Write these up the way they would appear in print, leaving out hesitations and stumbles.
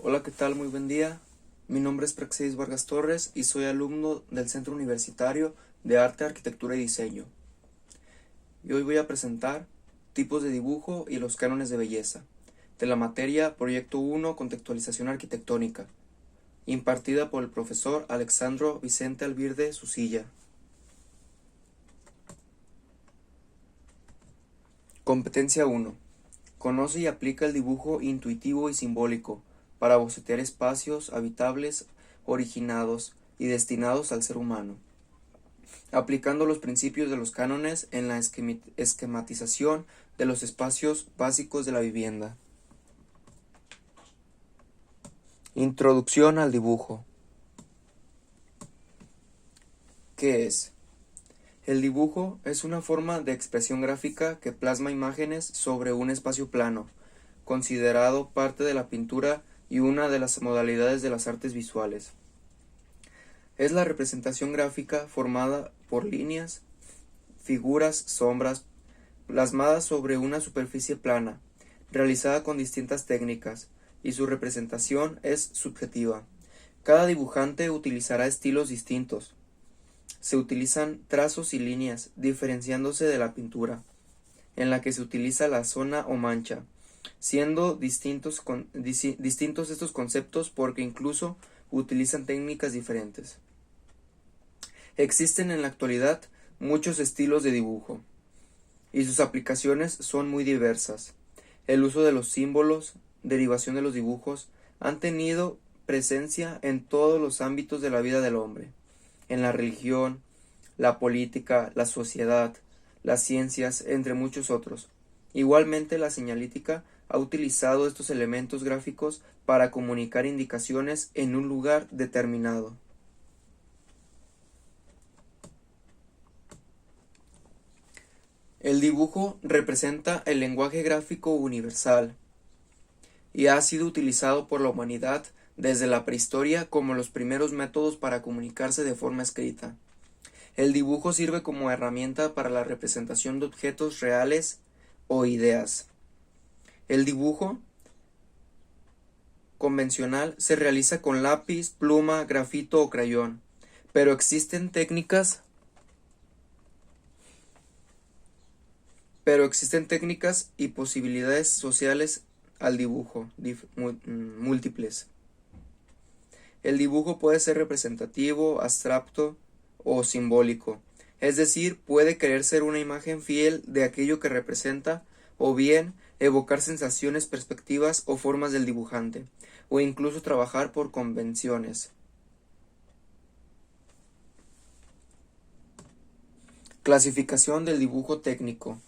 Hola, ¿qué tal? Muy buen día. Mi nombre es Praxedis Vargas Torres y soy alumno del Centro Universitario de Arte, Arquitectura y Diseño. Y hoy voy a presentar tipos de dibujo y los cánones de belleza, de la materia Proyecto 1 Contextualización Arquitectónica, impartida por el profesor Alexandro Vicente Albirde Susilla. Competencia 1. Conoce y aplica el dibujo intuitivo y simbólico para bocetear espacios habitables originados y destinados al ser humano, aplicando los principios de los cánones en la esquematización de los espacios básicos de la vivienda. Introducción al dibujo. ¿Qué es? El dibujo es una forma de expresión gráfica que plasma imágenes sobre un espacio plano, considerado parte de la pintura y una de las modalidades de las artes visuales. Es la representación gráfica formada por líneas, figuras, sombras, plasmadas sobre una superficie plana, realizada con distintas técnicas, y su representación es subjetiva. Cada dibujante utilizará estilos distintos. Se utilizan trazos y líneas, diferenciándose de la pintura, en la que se utiliza la zona o mancha, siendo distintos estos conceptos porque incluso utilizan técnicas diferentes. Existen en la actualidad muchos estilos de dibujo, y sus aplicaciones son muy diversas. El uso de los símbolos, derivación de los dibujos, han tenido presencia en todos los ámbitos de la vida del hombre, en la religión, la política, la sociedad, las ciencias, entre muchos otros. Igualmente, la señalítica ha utilizado estos elementos gráficos para comunicar indicaciones en un lugar determinado. El dibujo representa el lenguaje gráfico universal y ha sido utilizado por la humanidad desde la prehistoria como los primeros métodos para comunicarse de forma escrita. El dibujo sirve como herramienta para la representación de objetos reales o ideas. El dibujo convencional se realiza con lápiz, pluma, grafito o crayón, pero existen técnicas y posibilidades sociales al dibujo, múltiples. El dibujo puede ser representativo, abstracto o simbólico, es decir, puede querer ser una imagen fiel de aquello que representa, o bien evocar sensaciones, perspectivas o formas del dibujante, o incluso trabajar por convenciones. Clasificación del dibujo técnico.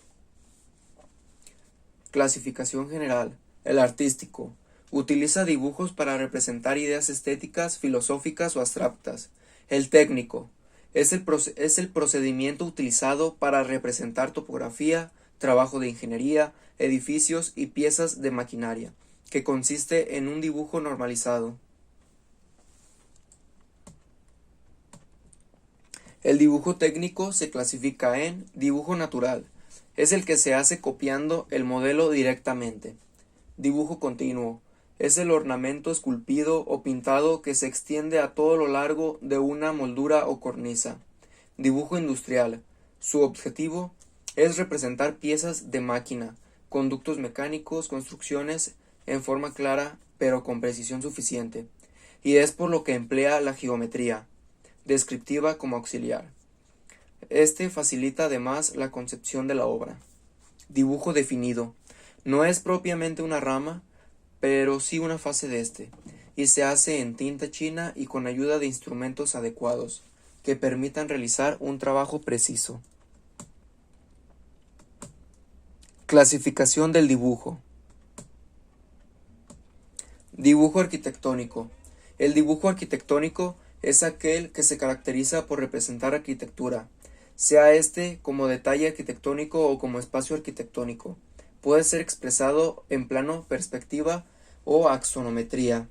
Clasificación general. El artístico. Utiliza dibujos para representar ideas estéticas, filosóficas o abstractas. El técnico. Es el procedimiento utilizado para representar topografía, trabajo de ingeniería, edificios y piezas de maquinaria, que consiste en un dibujo normalizado. El dibujo técnico se clasifica en dibujo natural. Es el que se hace copiando el modelo directamente. Dibujo continuo. Es el ornamento esculpido o pintado que se extiende a todo lo largo de una moldura o cornisa. Dibujo industrial. Su objetivo es representar piezas de máquina, conductos mecánicos, construcciones en forma clara pero con precisión suficiente, y es por lo que emplea la geometría descriptiva como auxiliar. Este facilita además la concepción de la obra. Dibujo definido. No es propiamente una rama, pero sí una fase de este, y se hace en tinta china y con ayuda de instrumentos adecuados, que permitan realizar un trabajo preciso. Clasificación del dibujo. Dibujo arquitectónico. El dibujo arquitectónico es aquel que se caracteriza por representar arquitectura, sea este como detalle arquitectónico o como espacio arquitectónico. Puede ser expresado en plano, perspectiva o axonometría.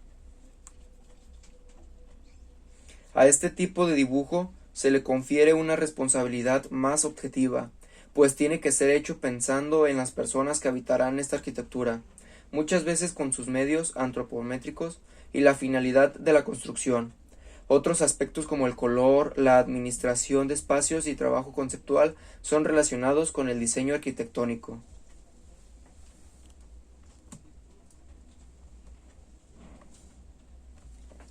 A este tipo de dibujo se le confiere una responsabilidad más objetiva, pues tiene que ser hecho pensando en las personas que habitarán esta arquitectura, muchas veces con sus medios antropométricos y la finalidad de la construcción. Otros aspectos como el color, la administración de espacios y trabajo conceptual son relacionados con el diseño arquitectónico.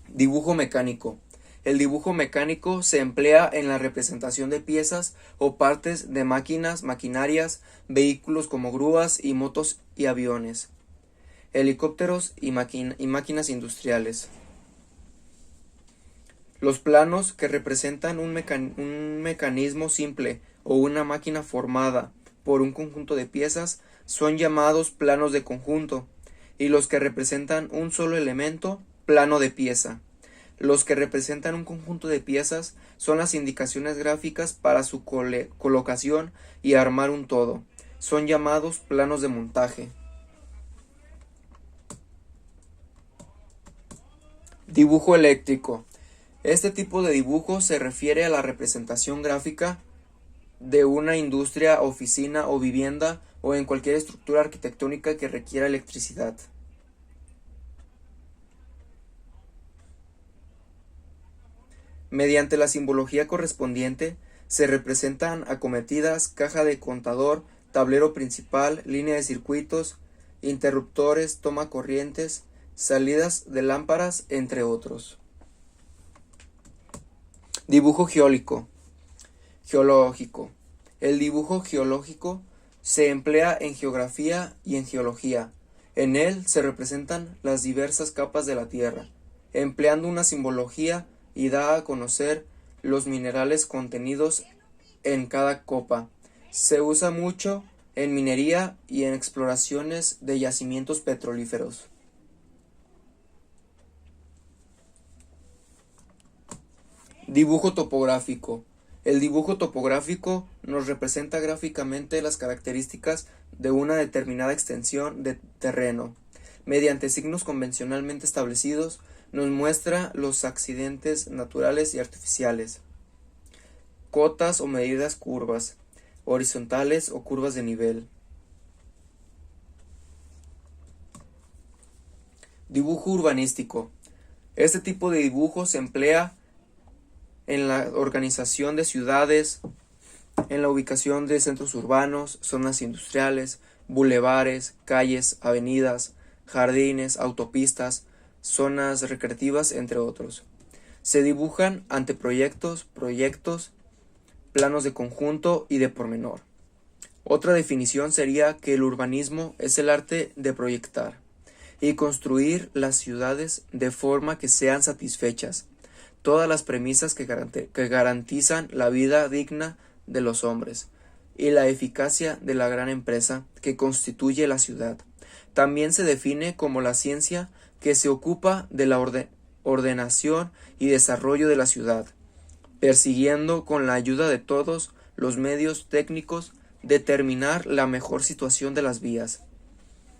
Dibujo mecánico. El dibujo mecánico se emplea en la representación de piezas o partes de máquinas, maquinarias, vehículos como grúas y motos y aviones, helicópteros y máquinas industriales. Los planos, que representan un mecanismo simple o una máquina formada por un conjunto de piezas, son llamados planos de conjunto, y los que representan un solo elemento, plano de pieza. Los que representan un conjunto de piezas son las indicaciones gráficas para su colocación y armar un todo. Son llamados planos de montaje. Dibujo eléctrico. Este tipo de dibujo se refiere a la representación gráfica de una industria, oficina o vivienda o en cualquier estructura arquitectónica que requiera electricidad. Mediante la simbología correspondiente se representan acometidas, caja de contador, tablero principal, línea de circuitos, interruptores, toma corrientes, salidas de lámparas, entre otros. Dibujo geológico. El dibujo geológico se emplea en geografía y en geología. En él se representan las diversas capas de la Tierra, empleando una simbología y da a conocer los minerales contenidos en cada copa. Se usa mucho en minería y en exploraciones de yacimientos petrolíferos. Dibujo topográfico. El dibujo topográfico nos representa gráficamente las características de una determinada extensión de terreno. Mediante signos convencionalmente establecidos, nos muestra los accidentes naturales y artificiales, cotas o medidas curvas, horizontales o curvas de nivel. Dibujo urbanístico. Este tipo de dibujo se emplea en la organización de ciudades, en la ubicación de centros urbanos, zonas industriales, bulevares, calles, avenidas, jardines, autopistas, zonas recreativas, entre otros. Se dibujan anteproyectos, proyectos, planos de conjunto y de pormenor. Otra definición sería que el urbanismo es el arte de proyectar y construir las ciudades de forma que sean satisfechas todas las premisas que garantizan la vida digna de los hombres y la eficacia de la gran empresa que constituye la ciudad. También se define como la ciencia que se ocupa de la ordenación y desarrollo de la ciudad, persiguiendo con la ayuda de todos los medios técnicos determinar la mejor situación de las vías,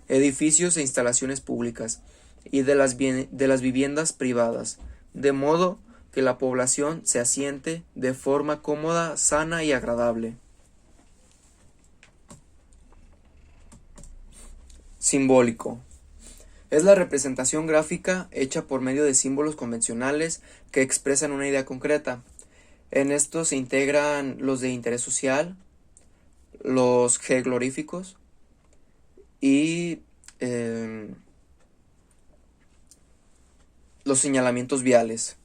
edificios e instalaciones públicas y de las viviendas privadas, de modo que la población se asiente de forma cómoda, sana y agradable. Simbólico. Es la representación gráfica hecha por medio de símbolos convencionales que expresan una idea concreta. En esto se integran los de interés social, los geográficos y los señalamientos viales.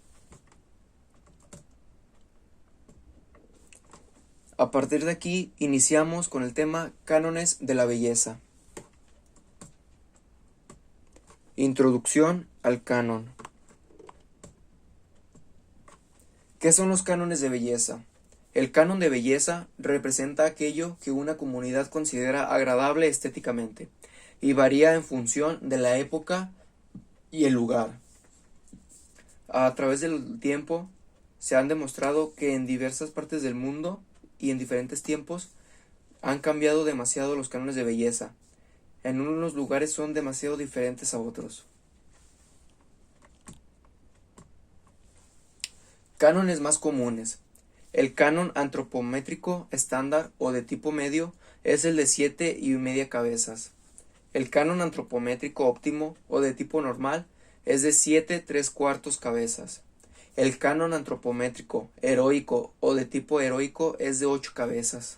A partir de aquí iniciamos con el tema cánones de la belleza. Introducción al canon. ¿Qué son los cánones de belleza? El canon de belleza representa aquello que una comunidad considera agradable estéticamente y varía en función de la época y el lugar. A través del tiempo se han demostrado que en diversas partes del mundo y en diferentes tiempos han cambiado demasiado los cánones de belleza. En unos lugares son demasiado diferentes a otros. Cánones más comunes. El canon antropométrico estándar o de tipo medio es el de 7,5 cabezas. El canon antropométrico óptimo o de tipo normal es de 7 3/4 cabezas. El canon antropométrico heroico o de tipo heroico es de 8 cabezas.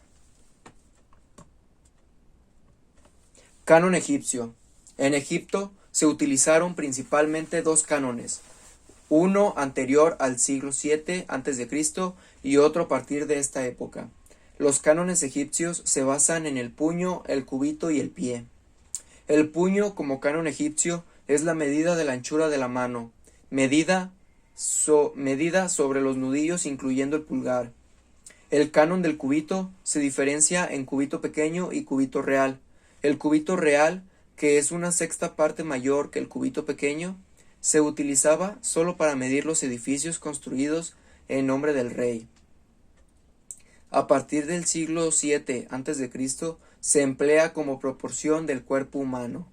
Canon egipcio. En Egipto se utilizaron principalmente dos cánones, uno anterior al siglo VII a.C. y otro a partir de esta época. Los cánones egipcios se basan en el puño, el cubito y el pie. El puño, como canon egipcio, es la medida de la anchura de la mano, medida sobre los nudillos incluyendo el pulgar. El canon del cubito se diferencia en cubito pequeño y cubito real. El cubito real, que es una sexta parte mayor que el cubito pequeño, se utilizaba solo para medir los edificios construidos en nombre del rey. A partir del siglo VII a.C. se emplea como proporción del cuerpo humano.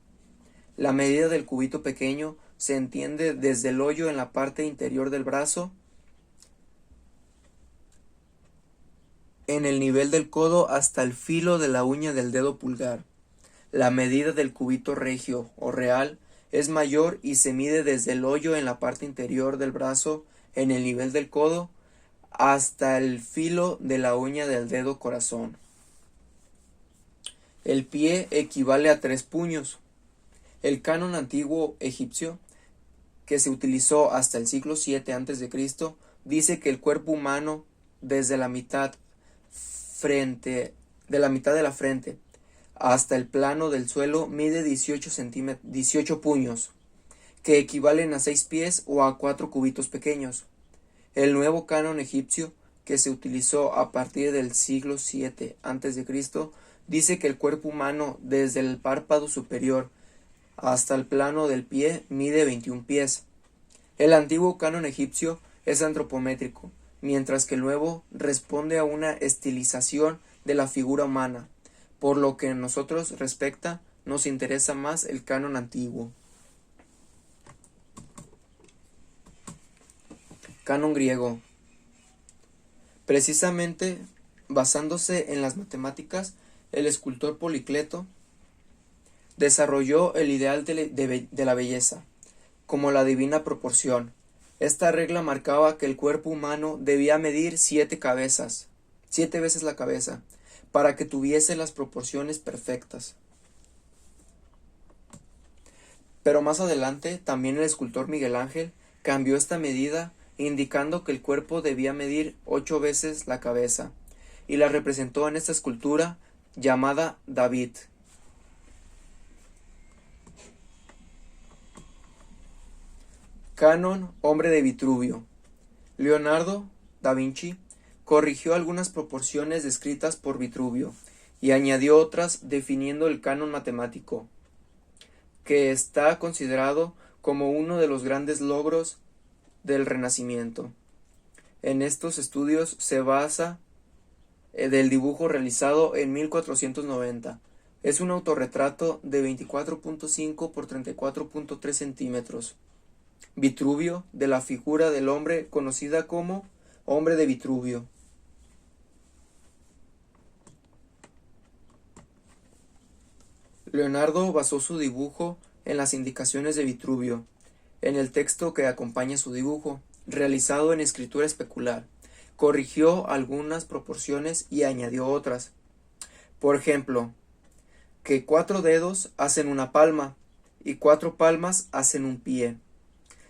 La medida del cubito pequeño se entiende desde el hoyo en la parte interior del brazo en el nivel del codo hasta el filo de la uña del dedo pulgar. La medida del cubito regio o real es mayor y se mide desde el hoyo en la parte interior del brazo en el nivel del codo hasta el filo de la uña del dedo corazón. El pie equivale a 3 puños. El canon antiguo egipcio, que se utilizó hasta el siglo VII a.C., dice que el cuerpo humano desde la mitad de la frente hasta el plano del suelo mide 18 puños, que equivalen a 6 pies o a 4 cubitos pequeños. El nuevo canon egipcio, que se utilizó a partir del siglo VII a.C., dice que el cuerpo humano desde el párpado superior hasta el plano del pie mide 21 pies. El antiguo canon egipcio es antropométrico, mientras que el nuevo responde a una estilización de la figura humana. Por lo que en nosotros respecta, nos interesa más el canon antiguo. Canon griego. Precisamente basándose en las matemáticas, el escultor Policleto desarrolló el ideal de la belleza, como la divina proporción. Esta regla marcaba que el cuerpo humano debía medir 7 veces la cabeza, para que tuviese las proporciones perfectas. Pero más adelante, también el escultor Miguel Ángel cambió esta medida, indicando que el cuerpo debía medir 8 veces la cabeza, y la representó en esta escultura llamada David. Canon Hombre de Vitruvio. Leonardo da Vinci corrigió algunas proporciones descritas por Vitruvio y añadió otras definiendo el canon matemático, que está considerado como uno de los grandes logros del Renacimiento. En estos estudios se basa del dibujo realizado en 1490. Es un autorretrato de 24.5 por 34.3 centímetros. Vitruvio, de la figura del hombre conocida como Hombre de Vitruvio. Leonardo basó su dibujo en las indicaciones de Vitruvio, en el texto que acompaña su dibujo, realizado en escritura especular. Corrigió algunas proporciones y añadió otras. Por ejemplo, que 4 dedos hacen una palma y 4 palmas hacen un pie.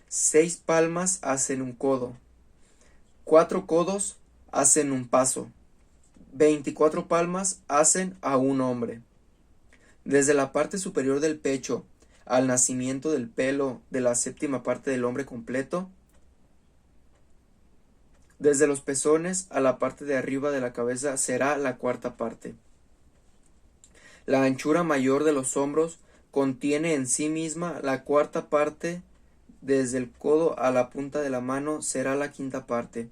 6 palmas hacen un codo. 4 codos hacen un paso. 24 palmas hacen a un hombre. Desde la parte superior del pecho al nacimiento del pelo de la séptima parte del hombre completo, desde los pezones a la parte de arriba de la cabeza será la cuarta parte. La anchura mayor de los hombros contiene en sí misma la cuarta parte. Desde el codo a la punta de la mano será la quinta parte.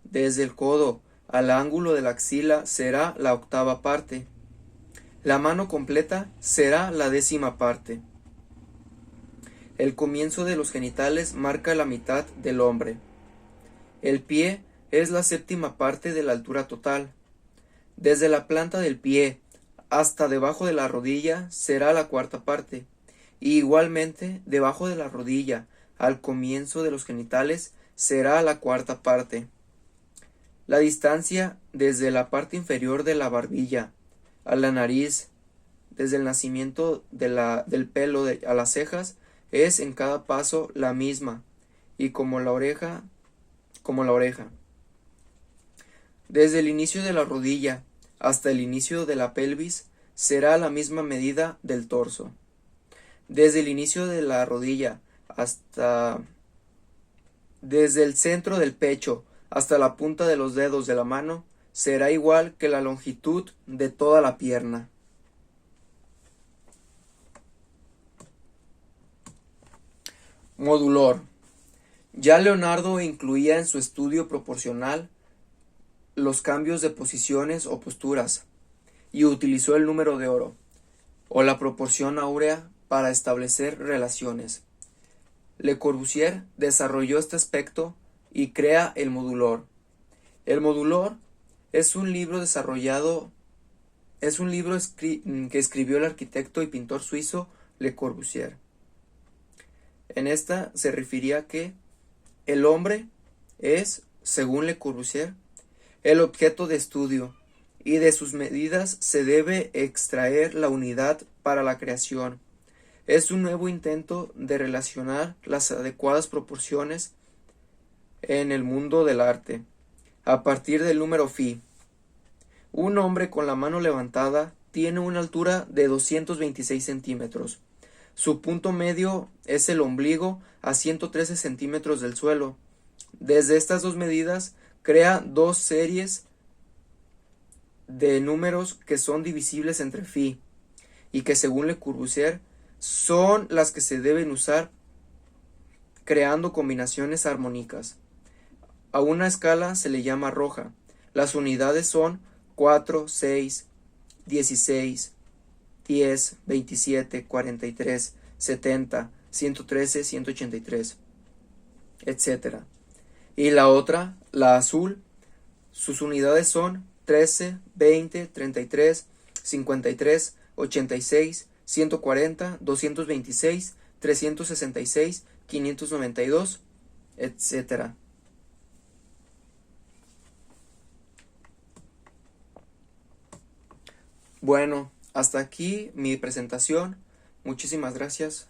Desde el codo al ángulo de la axila será la octava parte. La mano completa será la 10ª parte. El comienzo de los genitales marca la mitad del hombre. El pie es la 7ª parte de la altura total. Desde la planta del pie hasta debajo de la rodilla será la cuarta parte, y igualmente debajo de la rodilla, al comienzo de los genitales, será la cuarta parte. La distancia desde la parte inferior de la barbilla a la nariz, desde el nacimiento del pelo a las cejas, es en cada paso la misma, y como la oreja. Desde el inicio de la rodilla hasta el inicio de la pelvis será la misma medida del torso. Desde el inicio de la rodilla desde el centro del pecho hasta la punta de los dedos de la mano será igual que la longitud de toda la pierna. Modulor. Ya Leonardo incluía en su estudio proporcional los cambios de posiciones o posturas, y utilizó el número de oro, o la proporción áurea, para establecer relaciones. Le Corbusier desarrolló este aspecto y crea el modulor. El modulor es un libro que escribió el arquitecto y pintor suizo Le Corbusier. En esta se refería que el hombre es, según Le Corbusier, el objeto de estudio, y de sus medidas se debe extraer la unidad para la creación. Es un nuevo intento de relacionar las adecuadas proporciones en el mundo del arte, a partir del número phi. Un hombre con la mano levantada tiene una altura de 226 centímetros. Su punto medio es el ombligo a 113 centímetros del suelo. Desde estas dos medidas crea dos series de números que son divisibles entre phi, y que según Le Corbusier son las que se deben usar creando combinaciones armónicas. A una escala se le llama roja. Las unidades son 4, 6, 16, 10, 27, 43, 70, 113, 183, etc. Y la otra, la azul, sus unidades son 13, 20, 33, 53, 86, 140, 226, 366, 592, etc. Bueno, hasta aquí mi presentación. Muchísimas gracias.